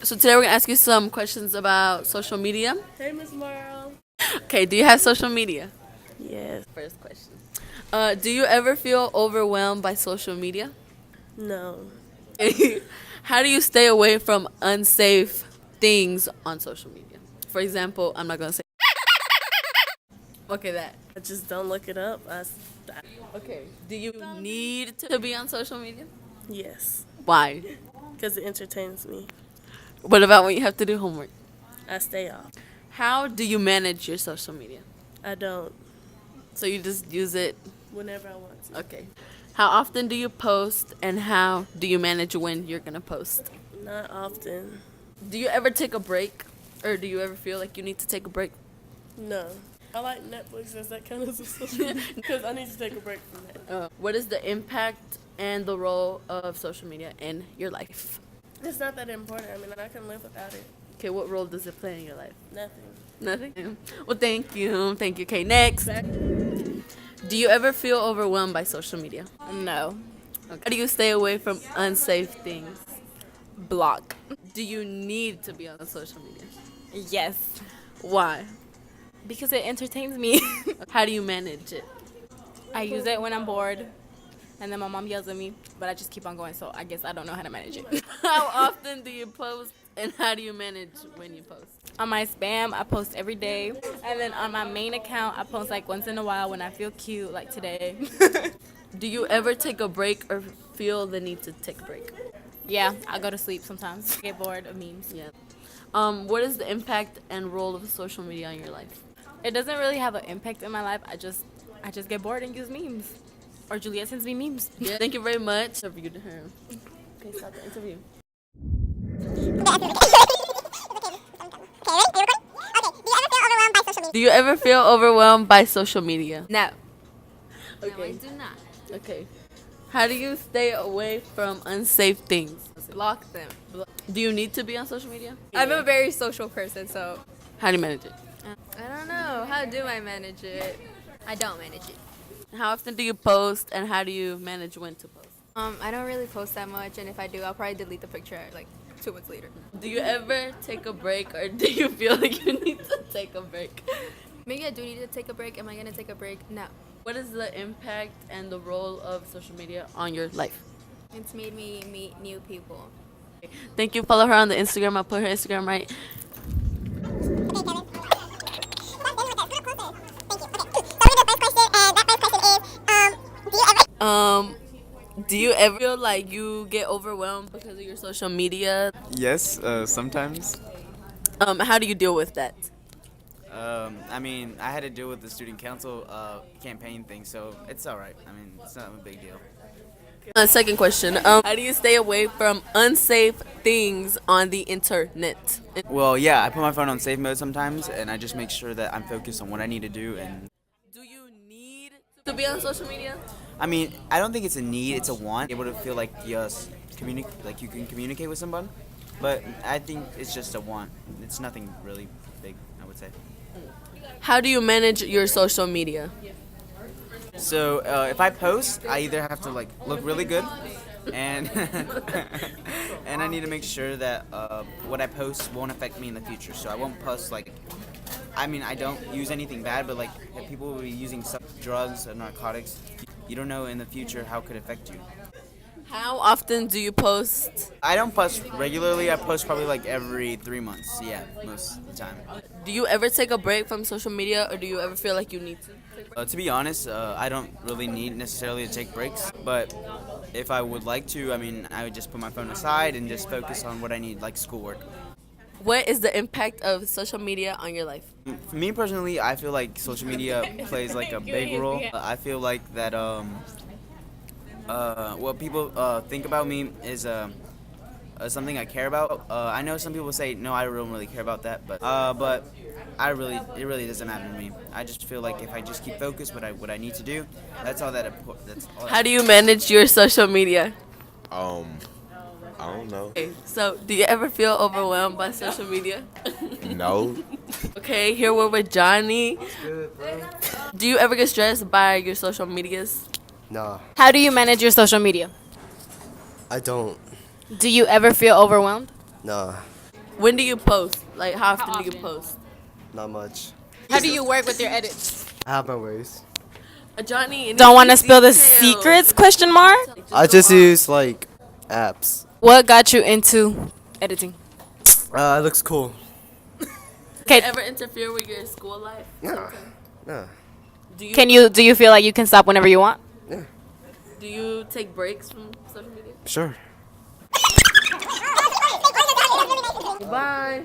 So today we're gonna ask you some questions about social media. Hey, Miss Merle. Okay, do you have social media? Yes. First question. Do you ever feel overwhelmed by social media? No. How do you stay away from unsafe things on social media? For example, I'm not gonna say. Okay, that. I just don't look it up. Okay. Do you need to be on social media? Yes. Why? Because it entertains me. What about when you have to do homework? I stay off. How do you manage your social media? I don't. So you just use it. Whenever I want to. Okay. How often do you post and how do you manage when you're going to post? Not often. Do you ever take a break or do you ever feel like you need to take a break? No. I like Netflix. Does that count as a social media? Because I need to take a break from that. What is the impact and the role of social media in your life? It's not that important. I mean, I can live without it. Okay, what role does it play in your life? Nothing. Nothing? Well, thank you. Thank you. Okay, next. Do you ever feel overwhelmed by social media? No. Okay. How do you stay away from unsafe things? Block. Do you need to be on social media? Yes. Why? Because it entertains me. How do you manage it? I use it when I'm bored. And then my mom yells at me, but I just keep on going, so I guess I don't know how to manage it. How often do you post and how do you manage when you post? On my spam, I post every day. And then on my main account, I post like once in a while when I feel cute, like today. Do you ever take a break or feel the need to take a break? Yeah, I go to sleep sometimes. I get bored of memes. Yeah. What is the impact and role of social media on your life? It doesn't really have an impact in my life. I just get bored and use memes. Or Juliette sends me memes. Yeah. Thank you very much. Interviewed her. Okay, stop the interview. Do you ever feel overwhelmed by social media? No. Okay. No, I do not. Okay. How do you stay away from unsafe things? Block them. Do you need to be on social media? I'm a very social person, so How do you manage it? I don't know. How do I manage it? I don't manage it. How often do you post and how do you manage when to post? I don't really post that much, and if I do, I'll probably delete the picture like 2 months later. Do you ever take a break or do you feel like you need to take a break? Maybe I do need to take a break. Am I gonna take a break? No. What is the impact and the role of social media on your life? It's made me meet new people. Thank you. Follow her on the Instagram. I'll put her Instagram right. Do you ever feel like you get overwhelmed because of your social media? Yes, sometimes. How do you deal with that? I mean, I had to deal with the student council campaign thing, so it's all right. I mean, it's not a big deal. Second question. How do you stay away from unsafe things on the internet? Well, yeah, I put my phone on safe mode sometimes, and I just make sure that I'm focused on what I need to do. And Do you need to be on social media? I mean, I don't think it's a need; it's a want. Able to feel like yes, like you can communicate with someone, but I think it's just a want. It's nothing really big, I would say. How do you manage your social media? So if I post, I either have to like look really good, and and I need to make sure that what I post won't affect me in the future. So I won't post like, I mean, I don't use anything bad, but like if people will be using drugs or narcotics, you don't know in the future how it could affect you. How often do you post? I don't post regularly. I post probably like every 3 months. Yeah, most of the time. Do you ever take a break from social media or do you ever feel like you need to? To be honest, I don't really need necessarily to take breaks, but if I would like to, I mean, I would just put my phone aside and just focus on what I need, like schoolwork. What is the impact of social media on your life? For me personally, I feel like social media plays like a big role. I feel like that what people think about me is something I care about. I know some people say no, I don't really care about that, but it really doesn't matter to me. I just feel like if I just keep focused, what I need to do, that's all. How do you manage your social media? I don't know. Okay, so do you ever feel overwhelmed by social media? No. Okay, here we're with Johnny. Do you ever get stressed by your social medias? Nah, How do you manage your social media? I don't. Do you ever feel overwhelmed? Nah. When do you post? Like, how often do you post? Not much. How do you work with your edits? I have my ways. Johnny, Don't want to spill the details. secrets? Question mark. I just use like apps. What got you into editing? It looks cool. Okay. Ever interfere with your school life? Nah. Nah. Do you feel like you can stop whenever you want? Do you take breaks from social media? Sure. Bye.